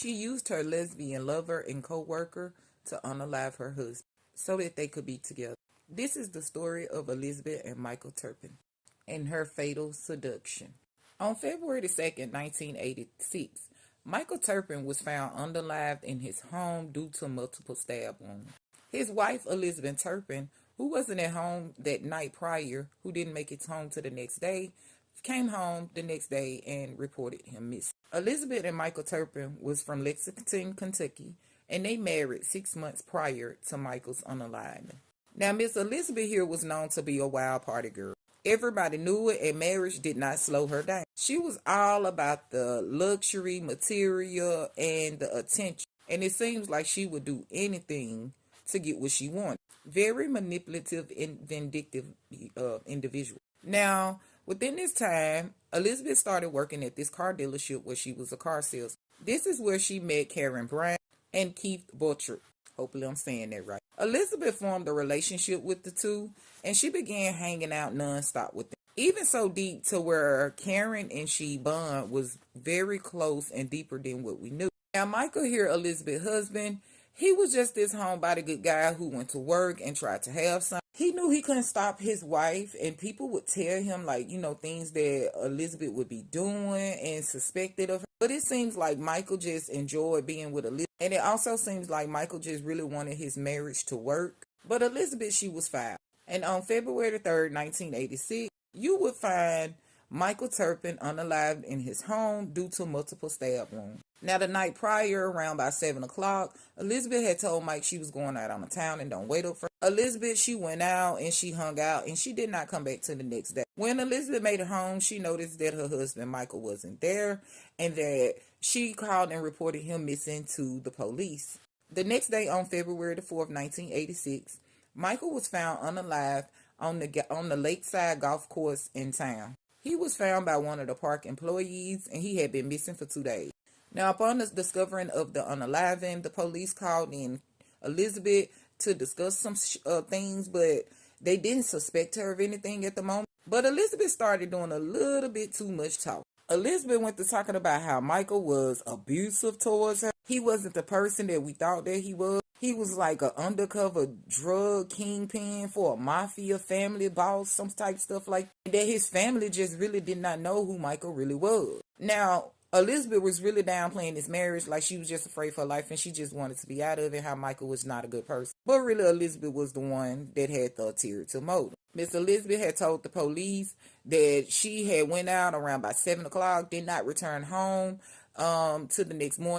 She used her lesbian lover and co-worker to unalive her husband so that they could be together. This is the story of Elizabeth and Michael Turpin and her fatal seduction. On February the 2nd, 1986, Michael Turpin was found unalived in his home due to multiple stab wounds. His wife, Elizabeth Turpin, who wasn't at home that night prior, who didn't make it home to the next day, came home the next day and reported him missing. Elizabeth and Michael Turpin was from Lexington, Kentucky, and they married 6 months prior to Michael's unaliving. Now, Miss Elizabeth here was known to be a wild party girl. Everybody knew it, and marriage did not slow her down. She was all about the luxury, material, and the attention. And it seems like she would do anything to get what she wanted. Very manipulative and vindictive individual. Now, within this time, Elizabeth started working at this car dealership where she was a car salesman. This is where she met Karen Brown and Keith Butcher. Hopefully I'm saying that right. Elizabeth formed a relationship with the two, and she began hanging out nonstop with them. Even so deep to where Karen and she bond was very close and deeper than what we knew. Now, Michael here, Elizabeth's husband, he was just this homebody good guy who went to work and tried to have something. He knew he couldn't stop his wife, and people would tell him, like, things that Elizabeth would be doing and suspected of her. But it seems like Michael just enjoyed being with Elizabeth. And it also seems like Michael just really wanted his marriage to work. But Elizabeth, she was fired. And on February 3rd, 1986, you would find Michael Turpin unalived in his home due to multiple stab wounds. Now, the night prior, around by 7 o'clock, Elizabeth had told Mike she was going out on the town and don't wait up for her. Elizabeth, she went out and she hung out, and she did not come back till the next day. When Elizabeth made it home, she noticed that her husband, Michael, wasn't there, and that she called and reported him missing to the police. The next day, on February the 4th, 1986, Michael was found unalive on the lakeside golf course in town. He was found by one of the park employees, and he had been missing for 2 days. Now, upon the discovering of the unaliving, the police called in Elizabeth to discuss some things, but they didn't suspect her of anything at the moment. But Elizabeth started doing a little bit too much talk. Elizabeth went to talking about how Michael was abusive towards her. He wasn't the person that we thought that he was. He was like an undercover drug kingpin for a mafia family boss, some type of stuff like that. That his family just really did not know who Michael really was. Now, Elizabeth was really downplaying this marriage, like she was just afraid for her life and she just wanted to be out of it, how Michael was not a good person. But really, Elizabeth was the one that had the ulterior motive. Miss Elizabeth had told the police that she had went out around by 7 o'clock, did not return home to the next morning.